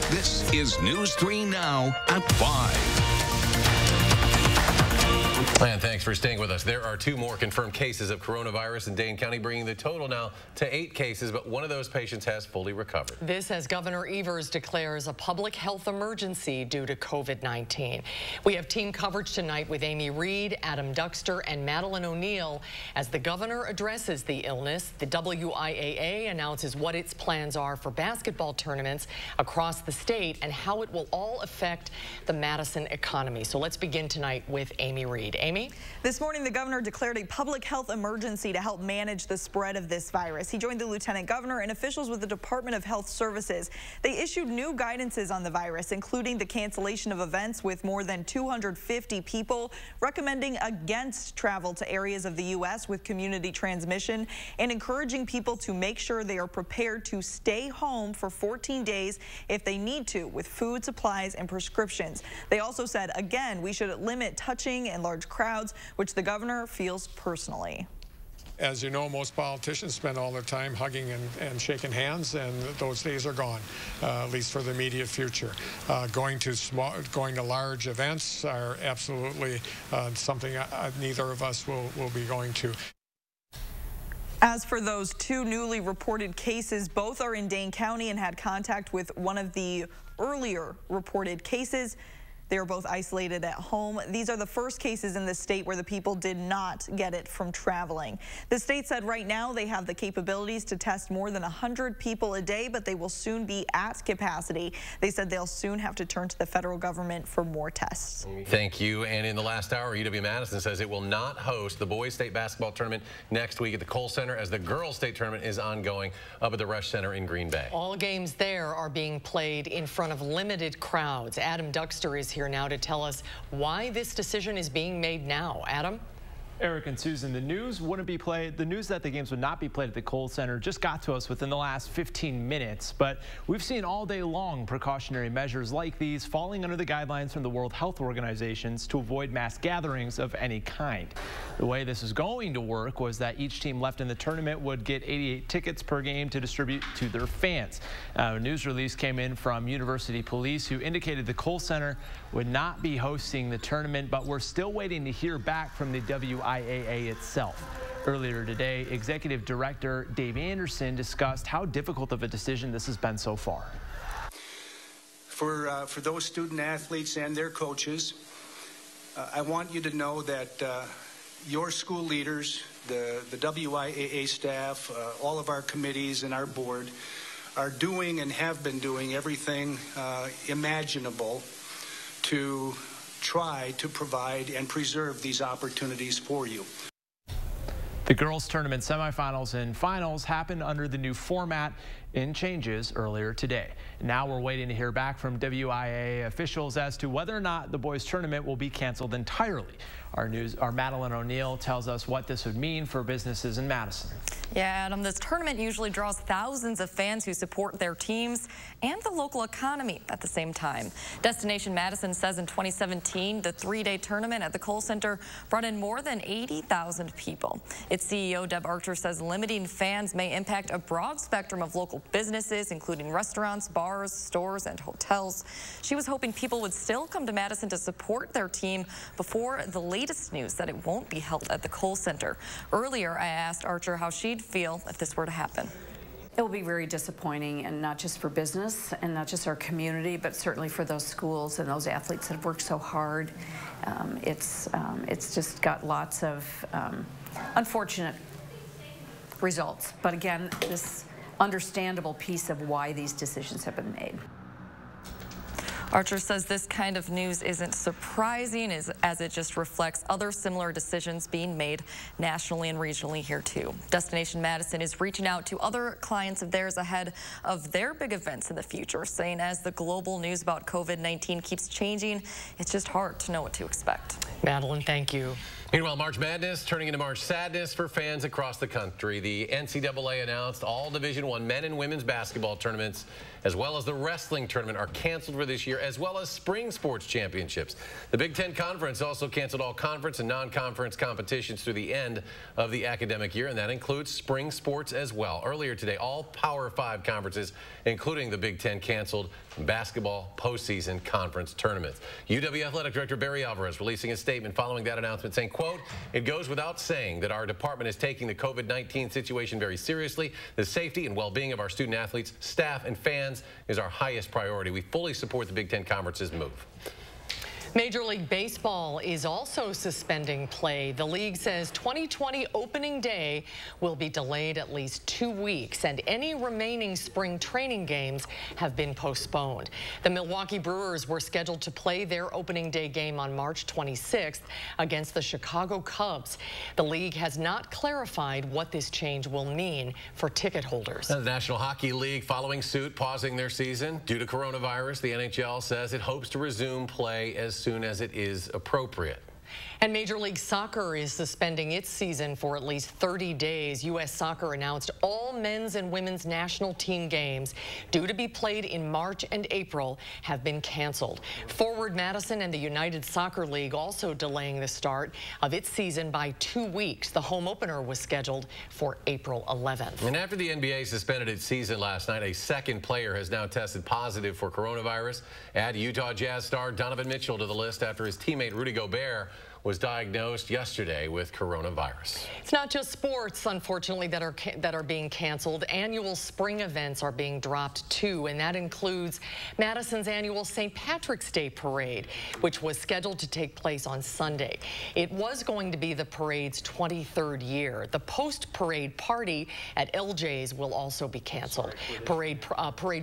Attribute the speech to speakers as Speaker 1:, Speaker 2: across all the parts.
Speaker 1: This is News 3 Now at 5.
Speaker 2: And thanks for staying with us. There are 2 more confirmed cases of coronavirus in Dane County, bringing the total now to 8 cases, but one of those patients has fully recovered.
Speaker 3: This as Governor Evers declares a public health emergency due to COVID-19. We have team coverage tonight with Amy Reed, Adam Duxter, and Madeline O'Neill. As the governor addresses the illness, the WIAA announces what its plans are for basketball tournaments across the state and how it will all affect the Madison economy. So let's begin tonight with Amy Reed. Amy?
Speaker 4: This morning, the governor declared a public health emergency to help manage the spread of this virus. He joined the lieutenant governor and officials with the Department of Health Services. They issued new guidances on the virus, including the cancellation of events with more than 250 people, recommending against travel to areas of the U.S. with community transmission, and encouraging people to make sure they are prepared to stay home for 14 days if they need to, with food, supplies, and prescriptions. They also said, again, we should limit touching and large crowds, which the governor feels personally.
Speaker 5: As you know, most politicians spend all their time hugging and shaking hands, and those days are gone, at least for the immediate future. Going to large events are absolutely something neither of us will be going to.
Speaker 4: As for those 2 newly reported cases, both are in Dane County and had contact with one of the earlier reported cases. They are both isolated at home. These are the first cases in the state where the people did not get it from traveling. The state said right now they have the capabilities to test more than 100 people a day, but they will soon be at capacity. They said they'll soon have to turn to the federal government for more tests.
Speaker 2: Thank you. And in the last hour, UW-Madison says it will not host the boys state basketball tournament next week at the Kohl Center, as the girls state tournament is ongoing up at the Rush Center in Green Bay.
Speaker 3: All games there are being played in front of limited crowds. Adam Duxter is here now to tell us why this decision is being made now. Adam?
Speaker 6: Eric and Susan, the news that the games would not be played at the Kohl Center just got to us within the last 15 minutes, but we've seen all day long precautionary measures like these falling under the guidelines from the World Health Organizations to avoid mass gatherings of any kind. The way this is going to work was that each team left in the tournament would get 88 tickets per game to distribute to their fans. A news release came in from University Police, who indicated the Kohl Center would not be hosting the tournament, but we're still waiting to hear back from the WIAA itself. Earlier today, Executive Director Dave Anderson discussed how difficult of a decision this has been so far.
Speaker 7: For those student athletes and their coaches, I want you to know that your school leaders, the WIAA staff, all of our committees and our board are doing and have been doing everything imaginable to try to provide and preserve these opportunities for you.
Speaker 6: The girls' tournament semifinals and finals happened under the new format in changes earlier today. Now we're waiting to hear back from WIAA officials as to whether or not the boys' tournament will be canceled entirely. Our Madeline O'Neill tells us what this would mean for businesses in Madison.
Speaker 8: Yeah, Adam, this tournament usually draws thousands of fans who support their teams and the local economy at the same time. Destination Madison says in 2017, the 3-day tournament at the Kohl Center brought in more than 80,000 people. Its CEO, Deb Archer, says limiting fans may impact a broad spectrum of local businesses, including restaurants, bars, stores, and hotels. She was hoping people would still come to Madison to support their team before the latest news that it won't be held at the Kohl Center. Earlier, I asked Archer how she'd feel if this were to happen.
Speaker 9: It will be very disappointing, and not just for business and not just our community, but certainly for those schools and those athletes that have worked so hard. It's just got lots of unfortunate results. But again, this understandable piece of why these decisions have been made.
Speaker 8: Archer says this kind of news isn't surprising as it just reflects other similar decisions being made nationally and regionally here too. Destination Madison is reaching out to other clients of theirs ahead of their big events in the future, saying as the global news about COVID-19 keeps changing, it's just hard to know what to expect.
Speaker 3: Madeline, thank you.
Speaker 2: Meanwhile, March Madness turning into March Sadness for fans across the country. The NCAA announced all Division I men and women's basketball tournaments, as well as the wrestling tournament, are canceled for this year, as well as spring sports championships. The Big Ten Conference also canceled all conference and non-conference competitions through the end of the academic year, and that includes spring sports as well. Earlier today, all Power 5 conferences, including the Big Ten, canceled basketball postseason conference tournaments. UW Athletic Director Barry Alvarez releasing a statement following that announcement saying, quote, "It goes without saying that our department is taking the COVID-19 situation very seriously. The safety and well-being of our student athletes, staff, and fans is our highest priority. We fully support the Big Ten Conference's move."
Speaker 3: Major League Baseball is also suspending play. The league says 2020 opening day will be delayed at least 2 weeks, and any remaining spring training games have been postponed. The Milwaukee Brewers were scheduled to play their opening day game on March 26th against the Chicago Cubs. The league has not clarified what this change will mean for ticket holders.
Speaker 2: The National Hockey League following suit, pausing their season due to coronavirus. The NHL says it hopes to resume play as soon as it is appropriate.
Speaker 3: And Major League Soccer is suspending its season for at least 30 days. U.S. Soccer announced all men's and women's national team games due to be played in March and April have been canceled. Forward Madison and the United Soccer League also delaying the start of its season by 2 weeks. The home opener was scheduled for April 11th.
Speaker 2: And after the NBA suspended its season last night, a second player has now tested positive for coronavirus. Add Utah Jazz star Donovan Mitchell to the list after his teammate Rudy Gobert was diagnosed yesterday with coronavirus.
Speaker 3: It's not just sports, unfortunately, that are being canceled. Annual spring events are being dropped too, and that includes Madison's annual St. Patrick's Day parade, which was scheduled to take place on Sunday. It was going to be the parade's 23rd year. The post-parade party at LJ's will also be canceled. Parade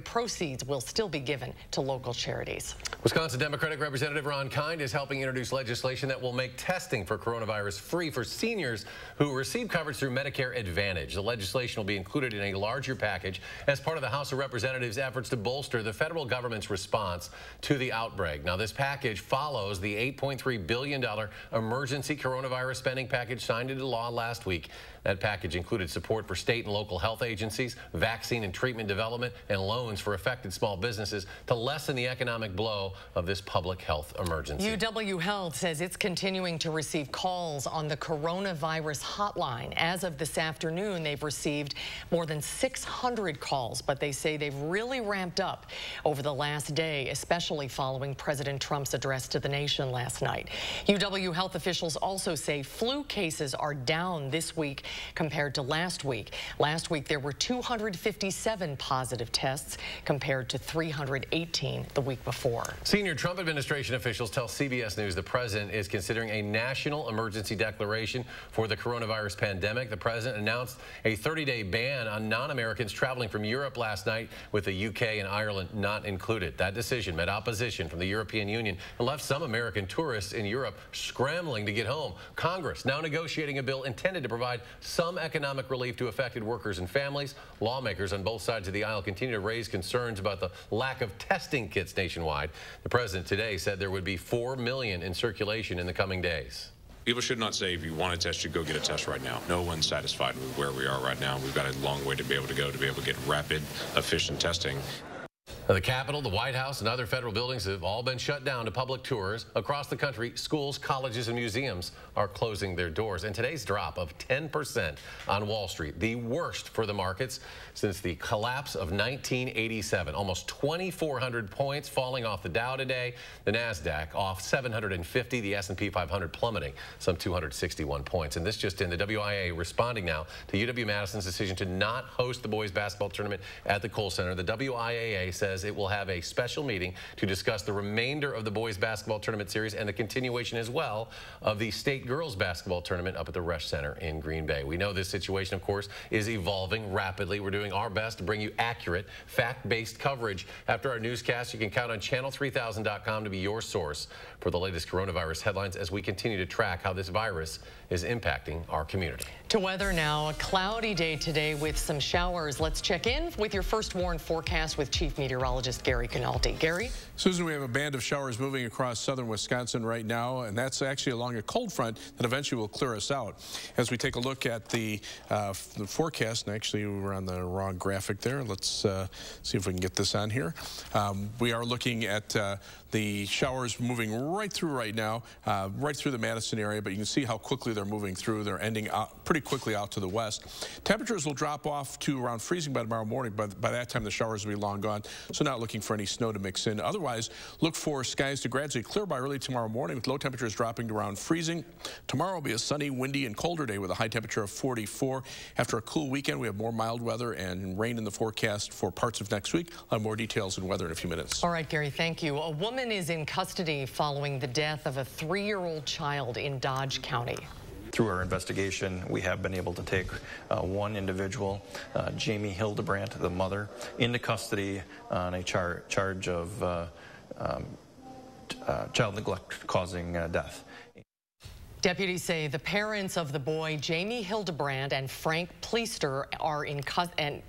Speaker 3: proceeds will still be given to local charities.
Speaker 2: Wisconsin Democratic Representative Ron Kind is helping introduce legislation that will make testing for coronavirus free for seniors who receive coverage through Medicare Advantage. The legislation will be included in a larger package as part of the House of Representatives' efforts to bolster the federal government's response to the outbreak. Now, this package follows the $8.3 billion emergency coronavirus spending package signed into law last week. That package included support for state and local health agencies, vaccine and treatment development, and loans for affected small businesses to lessen the economic blow of this public health emergency.
Speaker 3: UW Health says it's continuing to receive calls on the coronavirus hotline. As of this afternoon, they've received more than 600 calls, but they say they've really ramped up over the last day, especially following President Trump's address to the nation last night. UW Health officials also say flu cases are down this week compared to last week. Last week, there were 257 positive tests compared to 318 the week before.
Speaker 2: Senior Trump administration officials tell CBS News the president is considering a national emergency declaration for the coronavirus pandemic. The president announced a 30-day ban on non-Americans traveling from Europe last night, with the UK and Ireland not included. That decision met opposition from the European Union and left some American tourists in Europe scrambling to get home. Congress now negotiating a bill intended to provide some economic relief to affected workers and families. Lawmakers on both sides of the aisle continue to raise concerns about the lack of testing kits nationwide. The president today said there would be 4 million in circulation in the coming days.
Speaker 10: People should not say, if you want a test, you go get a test right now. No one's satisfied with where we are right now. We've got a long way to be able to go to be able to get rapid, efficient testing.
Speaker 2: The Capitol, the White House, and other federal buildings have all been shut down to public tours. Across the country, schools, colleges, and museums are closing their doors. And today's drop of 10% on Wall Street, the worst for the markets since the collapse of 1987. Almost 2,400 points falling off the Dow today. The NASDAQ off 750, the S&P 500 plummeting some 261 points. And this just in, the WIA responding now to UW-Madison's decision to not host the boys basketball tournament at the Kohl Center. The WIAA says it will have a special meeting to discuss the remainder of the boys basketball tournament series and the continuation as well of the state girls basketball tournament up at the Resch Center in Green Bay. We know this situation, of course, is evolving rapidly. We're doing our best to bring you accurate, fact-based coverage. After our newscast, you can count on channel3000.com to be your source for the latest coronavirus headlines as we continue to track how this virus is impacting our community.
Speaker 3: To weather now, a cloudy day today with some showers. Let's check in with your first warned forecast with Chief Meteorologist Gary Canaldi. Gary?
Speaker 11: Susan, we have a band of showers moving across southern Wisconsin right now, and that's actually along a cold front that eventually will clear us out. As we take a look at the forecast, and actually we were on the wrong graphic there. Let's see if we can get this on here. We are looking at the showers moving right through right now, right through the Madison area, but you can see how quickly they're moving through. They're ending pretty quickly out to the west. Temperatures will drop off to around freezing by tomorrow morning, but by that time the showers will be long gone, so not looking for any snow to mix in. Otherwise, look for skies to gradually clear by early tomorrow morning with low temperatures dropping to around freezing. Tomorrow will be a sunny, windy, and colder day with a high temperature of 44. After a cool weekend, we have more mild weather and rain in the forecast for parts of next week. I'll have more details and weather in a few minutes.
Speaker 3: All right, Gary, thank you. A woman is in custody following the death of a 3-year-old child in Dodge County.
Speaker 12: Through our investigation, we have been able to take one individual, Jamie Hildebrandt, the mother, into custody on a charge of child neglect causing death.
Speaker 3: Deputies say the parents of the boy, Jamie Hildebrandt and Frank Pleister, are in custody.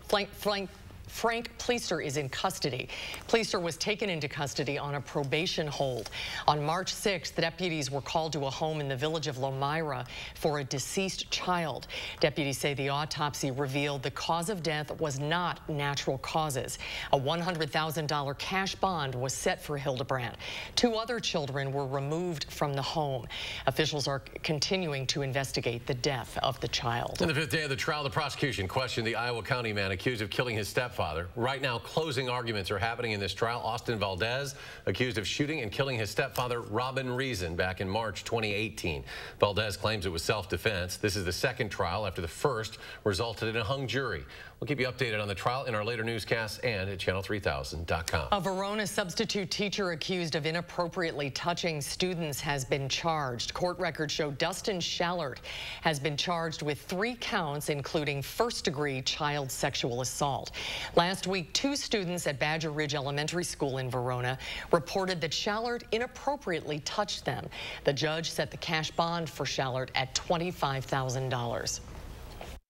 Speaker 3: Frank Pleister is in custody. Pleister was taken into custody on a probation hold. On March 6th, the deputies were called to a home in the village of Lomira for a deceased child. Deputies say the autopsy revealed the cause of death was not natural causes. A $100,000 cash bond was set for Hildebrandt. 2 other children were removed from the home. Officials are continuing to investigate the death of the child.
Speaker 2: On the 5th day of the trial, the prosecution questioned the Iowa County man accused of killing his stepfather. Right now, closing arguments are happening in this trial. Austin Valdez, accused of shooting and killing his stepfather, Robin Reason, back in March 2018. Valdez claims it was self-defense. This is the second trial after the first resulted in a hung jury. We'll keep you updated on the trial in our later newscasts and at channel3000.com.
Speaker 3: A Verona substitute teacher accused of inappropriately touching students has been charged. Court records show Dustin Schallert has been charged with 3 counts, including first-degree child sexual assault. Last week, 2 students at Badger Ridge Elementary School in Verona reported that Schallert inappropriately touched them. The judge set the cash bond for Schallert at $25,000.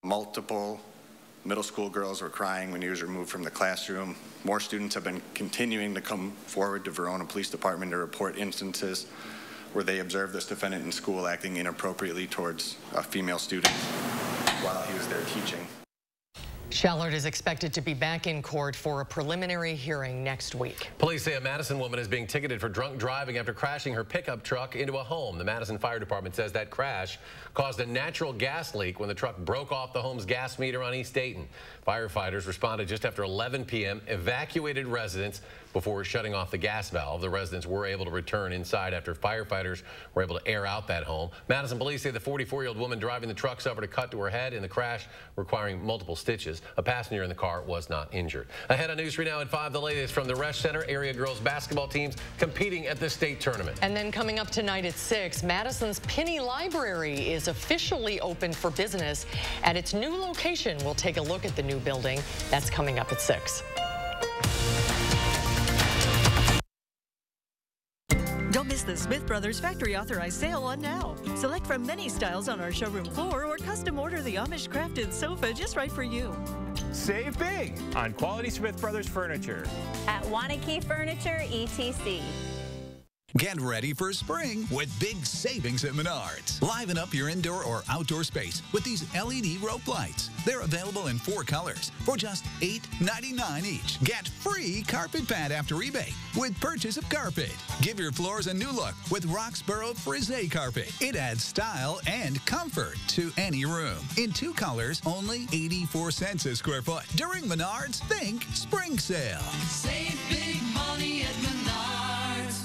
Speaker 13: Multiple middle school girls were crying when he was removed from the classroom. More students have been continuing to come forward to Verona Police Department to report instances where they observed this defendant in school acting inappropriately towards a female student while he was there teaching.
Speaker 3: Schallert is expected to be back in court for a preliminary hearing next week.
Speaker 2: Police say a Madison woman is being ticketed for drunk driving after crashing her pickup truck into a home. The Madison Fire Department says that crash caused a natural gas leak when the truck broke off the home's gas meter on East Dayton. Firefighters responded just after 11 p.m., evacuated residents before shutting off the gas valve. The residents were able to return inside after firefighters were able to air out that home. Madison police say the 44-year-old woman driving the truck suffered a cut to her head in the crash, requiring multiple stitches. A passenger in the car was not injured. Ahead on News 3 Now at 5, the latest from the Resch Center area girls basketball teams competing at the state tournament.
Speaker 3: And then coming up tonight at 6, Madison's Penny Library is officially open for business at its new location. We'll take a look at the new building. That's coming up at 6.
Speaker 14: Don't miss the Smith Brothers Factory Authorized Sale on now. Select from many styles on our showroom floor or custom order the Amish crafted sofa just right for you.
Speaker 15: Save big on quality Smith Brothers furniture.
Speaker 16: At Wanakee Furniture, ETC.
Speaker 1: Get ready for spring with big savings at Menards. Liven up your indoor or outdoor space with these LED rope lights. They're available in 4 colors for just $8.99 each. Get free carpet pad after rebate with purchase of carpet. Give your floors a new look with Roxborough Frisé carpet. It adds style and comfort to any room. In 2 colors, only 84 cents a square foot. During Menards, think spring sale.
Speaker 17: Save big money at Menards.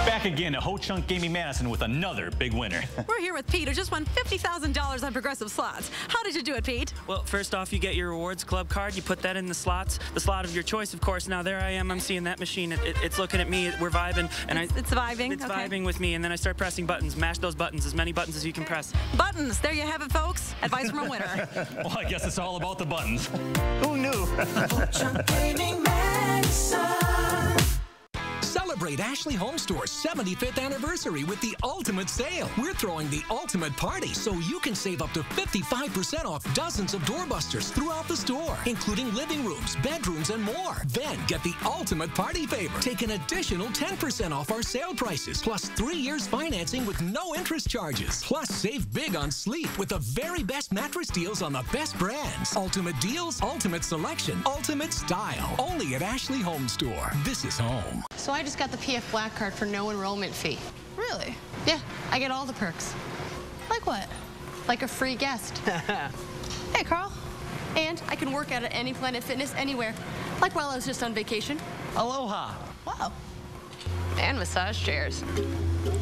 Speaker 18: Back again at Ho Chunk Gaming Madison with another big winner.
Speaker 19: We're here with Pete, who just won $50,000 on Progressive Slots. How did you do it, Pete?
Speaker 20: Well, first off, you get your rewards club card. You put that in the slots, the slot of your choice, of course. Now, there I am. I'm seeing that machine. It's looking at me. We're vibing. And
Speaker 19: it's vibing?
Speaker 20: It's vibing with me. And then I start pressing buttons. Mash those buttons, as many buttons as you can press.
Speaker 19: Buttons. There you have it, folks. Advice from a winner.
Speaker 18: Well, I guess it's all about the buttons. Who knew?
Speaker 17: Ho Chunk Gaming Madison.
Speaker 21: Celebrate Ashley Home Store's 75th anniversary with the ultimate sale. We're throwing the ultimate party so you can save up to 55% off dozens of doorbusters throughout the store, including living rooms, bedrooms, and more. Then get the ultimate party favor. Take an additional 10% off our sale prices, plus 3 years financing with no interest charges. Plus, save big on sleep with the very best mattress deals on the best brands. Ultimate deals, ultimate selection, ultimate style. Only at Ashley Home Store. This is home.
Speaker 22: So I just got the PF Black Card for no enrollment fee.
Speaker 19: Really?
Speaker 22: Yeah, I get all the perks.
Speaker 5: Like what? Like a free guest. Hey, Carl. And I can work out at any Planet Fitness anywhere. Like while I was just on vacation.
Speaker 22: Aloha.
Speaker 5: Wow. And massage chairs.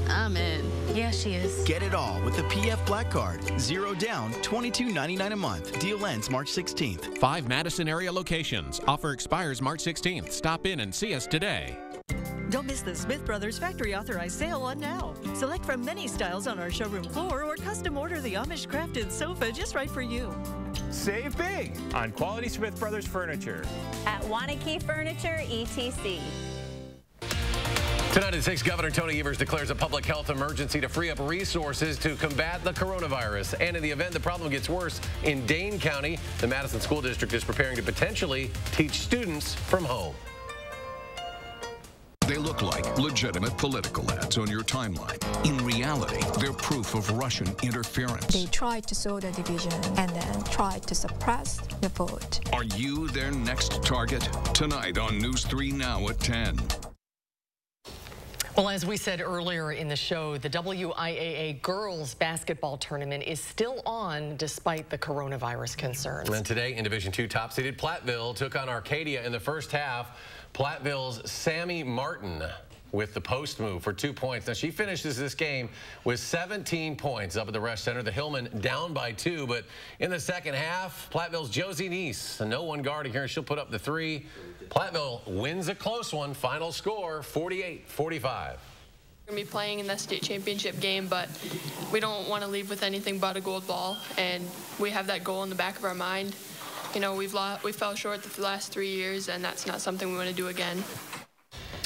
Speaker 5: I'm in. Yeah, she is.
Speaker 22: Get it all with the PF Black Card. 0 down, $22.99 a month. Deal ends March 16th.
Speaker 23: 5 Madison area locations. Offer expires March 16th. Stop in and see us today.
Speaker 14: Don't miss the Smith Brothers Factory Authorized Sale on now. Select from many styles on our showroom floor or custom order the Amish crafted sofa just right for you.
Speaker 15: Save big on quality Smith Brothers furniture.
Speaker 16: At Wanakee Furniture, ETC.
Speaker 2: Tonight at 6, Governor Tony Evers declares a public health emergency to free up resources to combat the coronavirus. And in the event the problem gets worse in Dane County, the Madison School District is preparing to potentially teach students from home.
Speaker 24: They look like legitimate political ads on your timeline. In reality, they're proof of Russian interference.
Speaker 25: They tried to sow the division and then tried to suppress the vote.
Speaker 24: Are you their next target? Tonight on News 3 Now at 10.
Speaker 3: Well, as we said earlier in the show, the WIAA girls basketball tournament is still on despite the coronavirus concerns.
Speaker 2: And today in Division II, top-seeded Platteville took on Arcadia in the first half. Platteville's Sammy Martin with the post move for 2 points. Now, she finishes this game with 17 points up at the Resch Center. The Hillman down by 2, but in the second half, Platteville's Josie Neese, no one guarding her. She'll put up the 3. Platteville wins a close one. Final score, 48-45.
Speaker 26: We're going to be playing in the state championship game, but we don't want to leave with anything but a gold ball, and we have that goal in the back of our mind. You know, we fell short the last 3 years, and that's not something we want to do again.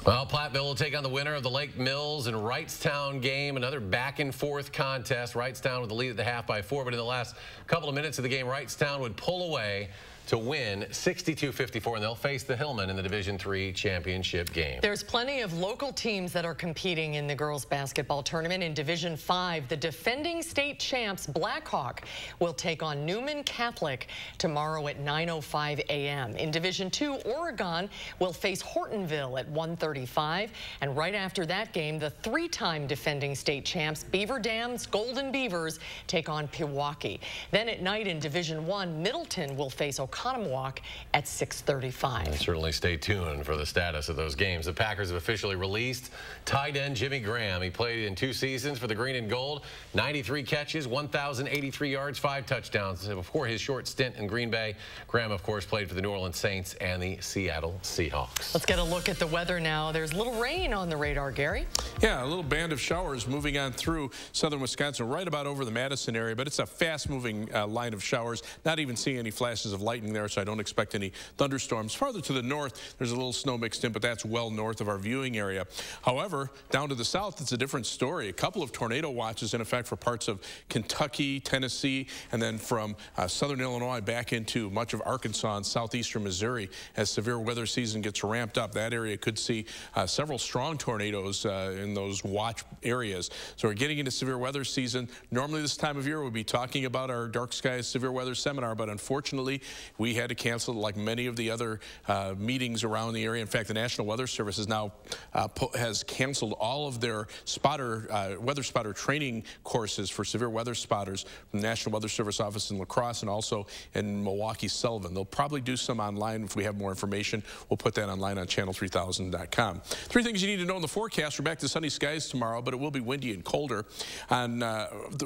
Speaker 2: Well, Platteville will take on the winner of the Lake Mills and Wrightstown game. Another back-and-forth contest. Wrightstown with the lead at the half by 4, but in the last couple of minutes of the game, Wrightstown would pull away to win 62-54, and they'll face the Hillman in the Division III championship game.
Speaker 3: There's plenty of local teams that are competing in the girls basketball tournament. In Division V, the defending state champs Blackhawk will take on Newman Catholic tomorrow at 9:05 a.m. In Division II, Oregon will face Hortonville at 1:35, and right after that game, the 3-time defending state champs Beaver Dam's Golden Beavers take on Pewaukee. Then at night in Division I, Middleton will face Oconomowoc at 6:35.
Speaker 2: And certainly stay tuned for the status of those games. The Packers have officially released tight end Jimmy Graham. He played in 2 seasons for the Green and Gold, 93 catches, 1,083 yards, 5 touchdowns. Before his short stint in Green Bay, Graham, of course, played for the New Orleans Saints and the Seattle Seahawks.
Speaker 3: Let's get a look at the weather now. There's a little rain on the radar, Gary.
Speaker 11: Yeah, a little band of showers moving on through southern Wisconsin, right about over the Madison area, but it's a fast-moving line of showers. Not even seeing any flashes of lightning there, so I don't expect any thunderstorms. Farther to the north, there's a little snow mixed in, but that's well north of our viewing area. However, down to the south, it's a different story. A couple of tornado watches in effect for parts of Kentucky, Tennessee, and then from southern Illinois back into much of Arkansas and southeastern Missouri. As severe weather season gets ramped up, that area could see several strong tornadoes in those watch areas. So we're getting into severe weather season. Normally this time of year we'll be talking about our Dark Skies Severe Weather Seminar, but unfortunately we had to cancel like many of the other meetings around the area. In fact, the National Weather Service is now has canceled all of their weather spotter training courses for severe weather spotters from the National Weather Service office in La Crosse and also in Milwaukee Sullivan. They'll probably do some online if we have more information. We'll put that online on channel3000.com. 3 things you need to know in the forecast. We're back to sunny skies tomorrow, but it will be windy and colder. And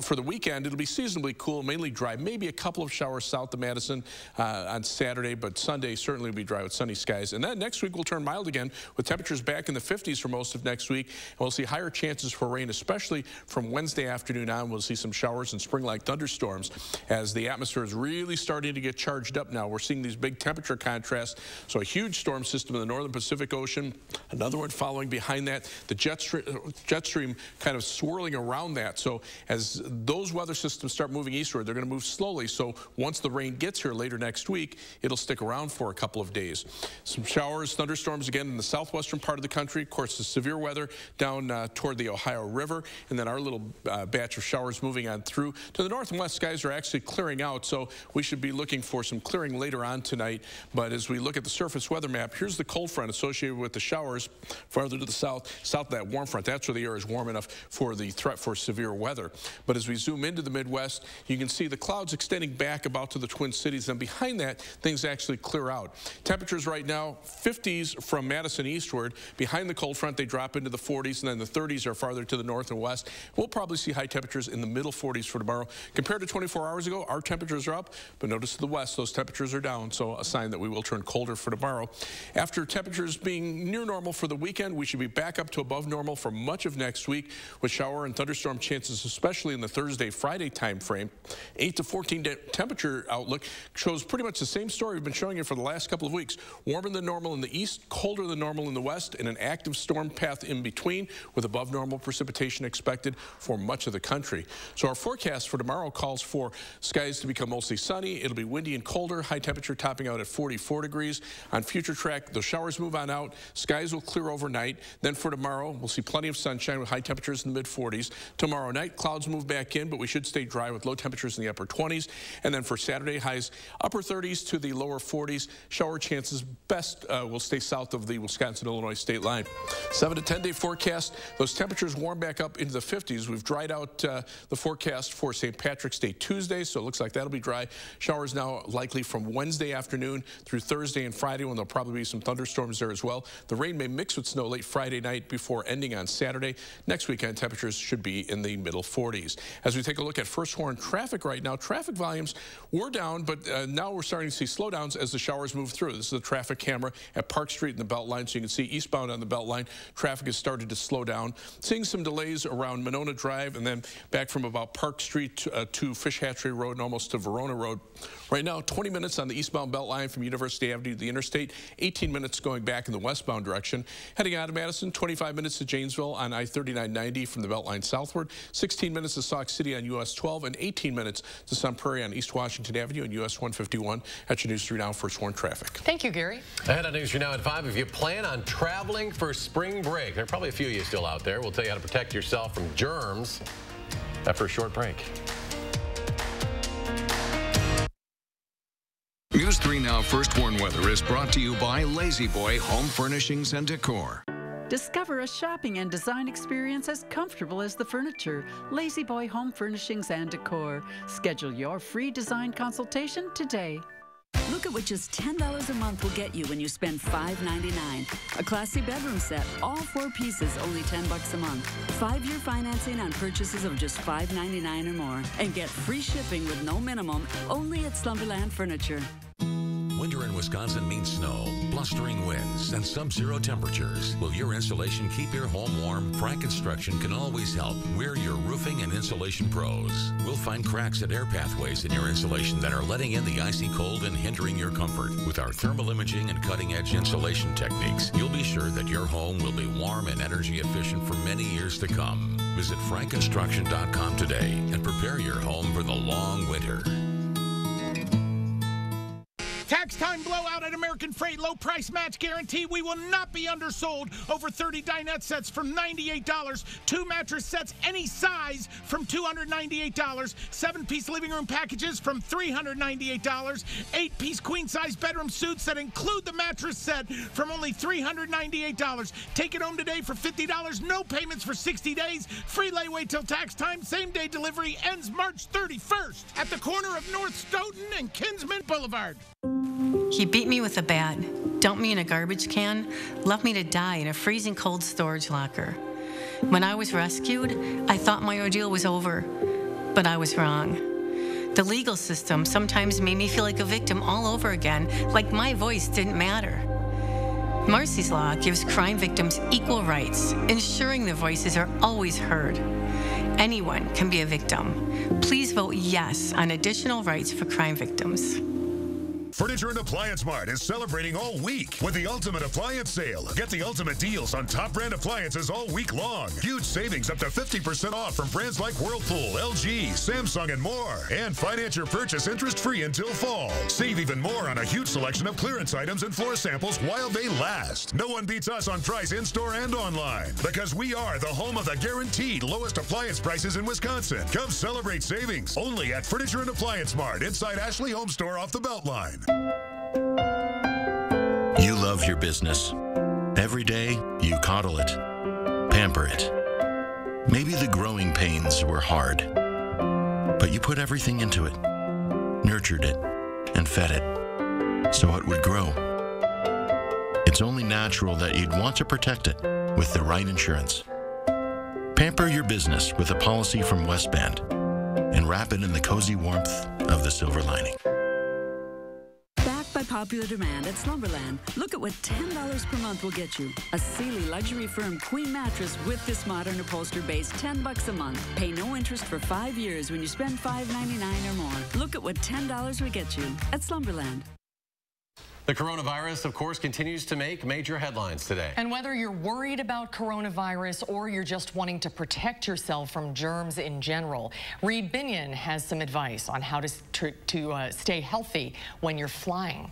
Speaker 11: for the weekend, it'll be seasonably cool, mainly dry. Maybe a couple of showers south of Madison on Saturday, but Sunday certainly will be dry with sunny skies. And then next week will turn mild again with temperatures back in the 50s for most of next week. And we'll see higher chances for rain, especially from Wednesday afternoon on. We'll see some showers and spring-like thunderstorms as the atmosphere is really starting to get charged up now. We're seeing these big temperature contrasts. So a huge storm system in the northern Pacific Ocean, another one following behind that, the jet stream kind of swirling around that. So as those weather systems start moving eastward, they're going to move slowly. So once the rain gets here later next week, week, it'll stick around for a couple of days. Some showers, thunderstorms again in the southwestern part of the country. Of course, the severe weather down toward the Ohio River, and then our little batch of showers moving on through. To the north and west, skies are actually clearing out, so we should be looking for some clearing later on tonight. But as we look at the surface weather map, here's the cold front associated with the showers farther to the south of that warm front. That's where the air is warm enough for the threat for severe weather. But as we zoom into the Midwest, you can see the clouds extending back about to the Twin Cities, and behind that, things actually clear out. Temperatures right now, 50s from Madison eastward. Behind the cold front, they drop into the 40s, and then the 30s are farther to the north and west. We'll probably see high temperatures in the middle 40s for tomorrow. Compared to 24 hours ago, our temperatures are up, but notice to the west, those temperatures are down, so a sign that we will turn colder for tomorrow. After temperatures being near normal for the weekend, we should be back up to above normal for much of next week, with shower and thunderstorm chances, especially in the Thursday-Friday time frame. 8 to 14 temperature outlook shows pretty much the same story we've been showing you for the last couple of weeks. Warmer than normal in the east, colder than normal in the west, and an active storm path in between, with above normal precipitation expected for much of the country. So our forecast for tomorrow calls for skies to become mostly sunny. It'll be windy and colder, high temperature topping out at 44 degrees. On future track, those showers move on out. Skies will clear overnight. Then for tomorrow, we'll see plenty of sunshine with high temperatures in the mid-40s. Tomorrow night, clouds move back in, but we should stay dry with low temperatures in the upper 20s. And then for Saturday, highs upper 30s to the lower 40s. Shower chances best will stay south of the Wisconsin-Illinois state line. 7 to 10 day forecast. Those temperatures warm back up into the 50s. We've dried out the forecast for St. Patrick's Day Tuesday, so it looks like that'll be dry. Showers now likely from Wednesday afternoon through Thursday and Friday, when there'll probably be some thunderstorms there as well. The rain may mix with snow late Friday night before ending on Saturday. Next weekend, temperatures should be in the middle 40s. As we take a look at First Horn traffic right now, traffic volumes were down, but now we're starting to see slowdowns as the showers move through. This is a traffic camera at Park Street in the Beltline, so you can see eastbound on the Beltline, traffic has started to slow down. Seeing some delays around Monona Drive and then back from about Park Street to Fish Hatchery Road and almost to Verona Road. Right now, 20 minutes on the eastbound Beltline from University Avenue to the interstate, 18 minutes going back in the westbound direction. Heading out of Madison, 25 minutes to Janesville on I-3990 from the Beltline southward, 16 minutes to Sauk City on US 12, and 18 minutes to Sun Prairie on East Washington Avenue and US 151. That's your News 3 Now First Horn traffic.
Speaker 3: Thank you, Gary.
Speaker 2: And on News 3 Now at 5, if you plan on traveling for spring break, there are probably a few of you still out there. We'll tell you how to protect yourself from germs after a short break.
Speaker 24: News 3 Now First Horn weather is brought to you by Lazy Boy Home Furnishings and Decor.
Speaker 4: Discover a shopping and design experience as comfortable as the furniture. Lazy Boy Home Furnishings and Decor. Schedule your free design consultation today.
Speaker 6: Look at what just $10 a month will get you when you spend $5.99. A classy bedroom set, all 4 pieces, only $10 a month. 5-year financing on purchases of just $5.99 or more. And get free shipping with no minimum, only at Slumberland Furniture.
Speaker 7: Winter in Wisconsin means snow, blustering winds, and sub-zero temperatures. Will your insulation keep your home warm? Frank Construction can always help. We're your roofing and insulation pros. We'll find cracks at air pathways in your insulation that are letting in the icy cold and hindering your comfort. With our thermal imaging and cutting-edge insulation techniques, you'll be sure that your home will be warm and energy efficient for many years to come. Visit frankconstruction.com today and prepare your home for the long winter.
Speaker 8: Tax time blowout at American Freight. Low price match guarantee. We will not be undersold. Over 30 dinette sets from $98. 2 mattress sets any size from $298. 7-piece living room packages from $398. 8-piece queen size bedroom suits that include the mattress set from only $398. Take it home today for $50. No payments for 60 days. Free layaway till tax time. Same day delivery ends March 31st at the corner of North Stoughton and Kinsman Boulevard.
Speaker 9: He beat me with a bat, dumped me in a garbage can, left me to die in a freezing cold storage locker. When I was rescued, I thought my ordeal was over, but I was wrong. The legal system sometimes made me feel like a victim all over again, like my voice didn't matter. Marcy's Law gives crime victims equal rights, ensuring their voices are always heard. Anyone can be a victim. Please vote yes on additional rights for crime victims.
Speaker 1: Furniture and Appliance Mart is celebrating all week with the Ultimate Appliance Sale. Get the ultimate deals on top brand appliances all week long. Huge savings up to 50% off from brands like Whirlpool, LG, Samsung, and more. And finance your purchase interest-free until fall. Save even more on a huge selection of clearance items and floor samples while they last. No one beats us on price in-store and online because we are the home of the guaranteed lowest appliance prices in Wisconsin. Come celebrate savings only at Furniture and Appliance Mart inside Ashley Home Store off the Beltline.
Speaker 10: You love your business. Every day, you coddle it, pamper it. Maybe the growing pains were hard, but you put everything into it, nurtured it, and fed it so it would grow. It's only natural that you'd want to protect it with the right insurance. Pamper your business with a policy from Westband and wrap it in the cozy warmth of the silver lining.
Speaker 6: Backed by popular demand at Slumberland, look at what $10 per month will get you. A Sealy luxury firm queen mattress with this modern upholstery base, $10 a month. Pay no interest for 5 years when you spend $5.99 or more. Look at what $10 will get you at Slumberland.
Speaker 2: The coronavirus, of course, continues to make major headlines today.
Speaker 3: And whether you're worried about coronavirus or you're just wanting to protect yourself from germs in general, Reed Binion has some advice on how to stay healthy when you're flying.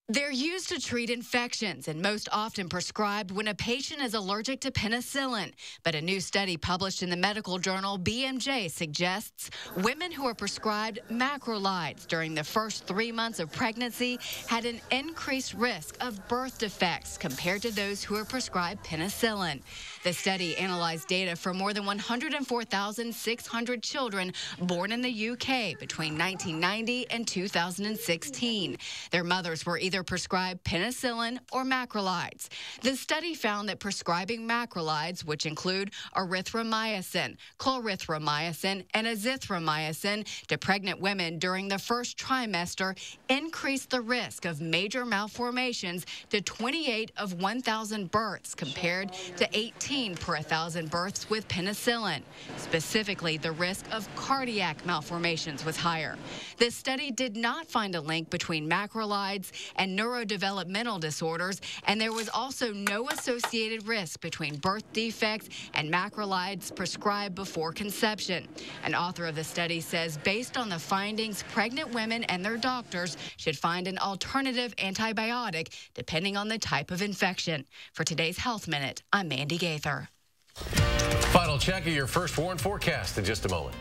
Speaker 12: They're used to treat infections and most often prescribed when a patient is allergic to penicillin. But a new study published in the medical journal BMJ suggests women who are prescribed macrolides during the first 3 months of pregnancy had an increased risk of birth defects compared to those who are prescribed penicillin. The study analyzed data from more than 104,600 children born in the UK between 1990 and 2016. Their mothers were either prescribed penicillin or macrolides. The study found that prescribing macrolides, which include erythromycin, clarithromycin, and azithromycin to pregnant women during the first trimester, increased the risk of major malformations to 28 of 1,000 births compared to 18 per 1,000 births with penicillin. Specifically, the risk of cardiac malformations was higher. This study did not find a link between macrolides and neurodevelopmental disorders, and there was also no associated risk between birth defects and macrolides prescribed before conception. An author of the study says based on the findings, pregnant women and their doctors should find an alternative antibiotic depending on the type of infection. For today's Health Minute, I'm Mandy Gaither.
Speaker 2: Final check of your first warn forecast in just a moment.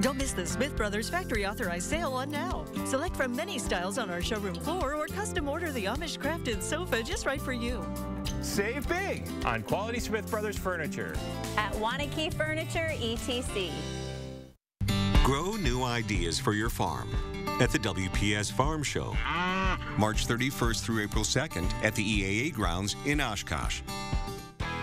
Speaker 14: Don't miss the Smith Brothers Factory Authorized Sale on now. Select from many styles on our showroom floor or custom order the Amish crafted sofa just right for you.
Speaker 15: Save big on quality Smith Brothers furniture.
Speaker 16: At Wanakee Furniture, ETC.
Speaker 13: Grow new ideas for your farm at the WPS Farm Show, March 31st through April 2nd at the EAA grounds in Oshkosh.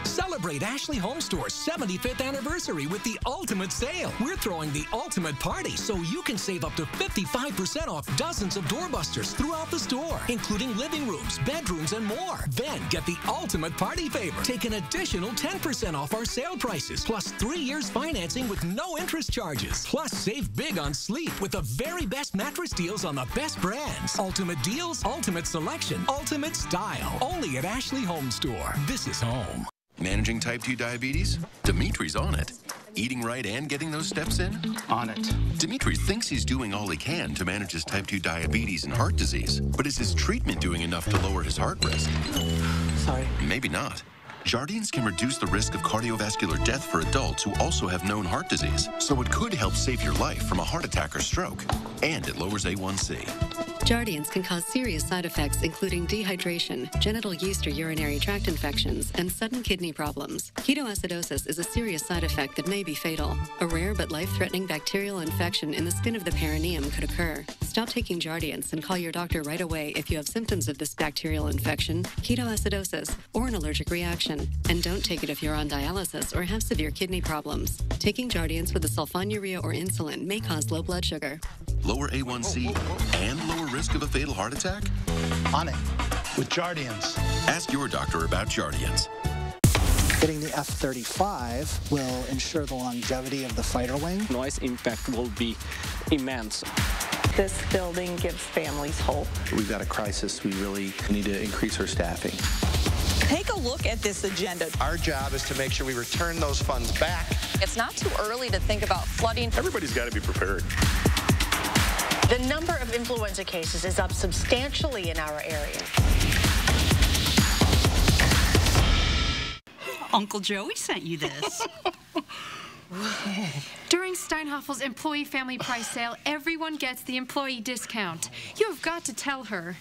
Speaker 21: Celebrate Ashley Home Store's 75th anniversary with the ultimate sale. We're throwing the ultimate party so you can save up to 55% off dozens of doorbusters throughout the store, including living rooms, bedrooms, and more. Then get the ultimate party favor. Take an additional 10% off our sale prices, plus 3 years financing with no interest charges. Plus, save big on sleep with the very best mattress deals on the best brands. Ultimate deals, ultimate selection, ultimate style. Only at Ashley Home Store. This is home.
Speaker 18: Managing type 2 diabetes? Dimitri's on it. Eating right and getting those steps in? On it. Dimitri thinks he's doing all he can to manage his type 2 diabetes and heart disease, but is his treatment doing enough to lower his heart risk? Sorry. Maybe not. Jardiance can reduce the risk of cardiovascular death for adults who also have known heart disease, so it could help save your life from a heart attack or stroke. And it lowers A1C.
Speaker 20: Jardiance can cause serious side effects, including dehydration, genital yeast or urinary tract infections, and sudden kidney problems. Ketoacidosis is a serious side effect that may be fatal. A rare but life-threatening bacterial infection in the skin of the perineum could occur. Stop taking Jardiance and call your doctor right away if you have symptoms of this bacterial infection, ketoacidosis, or an allergic reaction. And don't take it if you're on dialysis or have severe kidney problems. Taking Jardiance with a sulfonylurea or insulin may cause low blood sugar.
Speaker 18: Lower A1C and lower risk of a fatal heart attack?
Speaker 27: On it with Jardiance.
Speaker 18: Ask your doctor about Jardiance.
Speaker 5: Getting the F-35 will ensure the longevity of the fighter wing.
Speaker 17: Noise impact will be immense.
Speaker 19: This building gives families hope.
Speaker 22: We've got a crisis. We really need to increase our staffing.
Speaker 23: Take a look at this agenda.
Speaker 25: Our job is to make sure we return those funds back.
Speaker 27: It's not too early to think about flooding.
Speaker 22: Everybody's got to be prepared.
Speaker 28: The number of influenza cases is up substantially in our area.
Speaker 29: Uncle Joey sent you this.
Speaker 30: During Steinhoffel's employee family price sale, everyone gets the employee discount. You have got to tell her.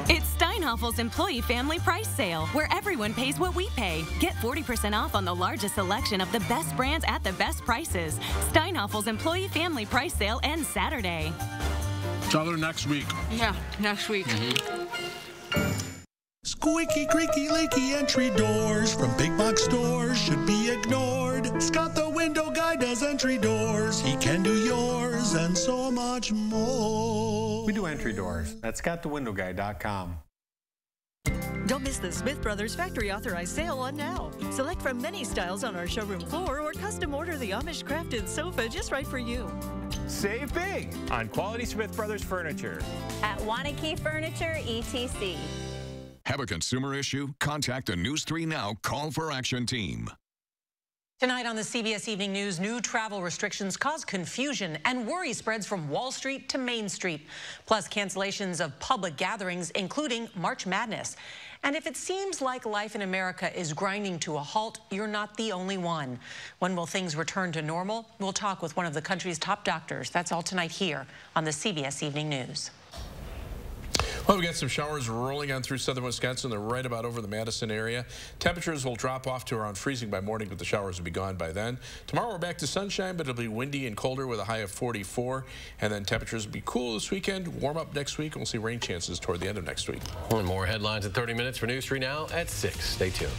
Speaker 31: It's Steinhoffel's employee family price sale, where everyone pays what we pay. Get 40% off on the largest selection of the best brands at the best prices. Steinhoffel's employee family price sale ends Saturday.
Speaker 11: Tell her next week.
Speaker 30: Yeah, next week.
Speaker 32: Squeaky, creaky, leaky entry doors from big box stores should be ignored. Scott the window guy does entry doors. He can do yours and so much more.
Speaker 15: We do entry doors at scottthewindowguy.com.
Speaker 14: Don't miss the Smith Brothers factory authorized sale on now. Select from many styles on our showroom floor or custom order the Amish crafted sofa just right for you.
Speaker 15: Save big on quality Smith Brothers furniture.
Speaker 16: At Wanakee Furniture, ETC.
Speaker 24: Have a consumer issue? Contact the News 3 Now Call for Action team.
Speaker 33: Tonight on the CBS Evening News, new travel restrictions cause confusion and worry spreads from Wall Street to Main Street. Plus cancellations of public gatherings, including March Madness. And if it seems like life in America is grinding to a halt, you're not the only one. When will things return to normal? We'll talk with one of the country's top doctors. That's all tonight here on the CBS Evening News.
Speaker 11: Well, we've got some showers rolling on through southern Wisconsin. They're right about over the Madison area. Temperatures will drop off to around freezing by morning, but the showers will be gone by then. Tomorrow we're back to sunshine, but it'll be windy and colder with a high of 44. And then temperatures will be cool this weekend, warm up next week, and we'll see rain chances toward the end of next week.
Speaker 2: And more headlines in 30 minutes for News 3 Now at 6. Stay tuned.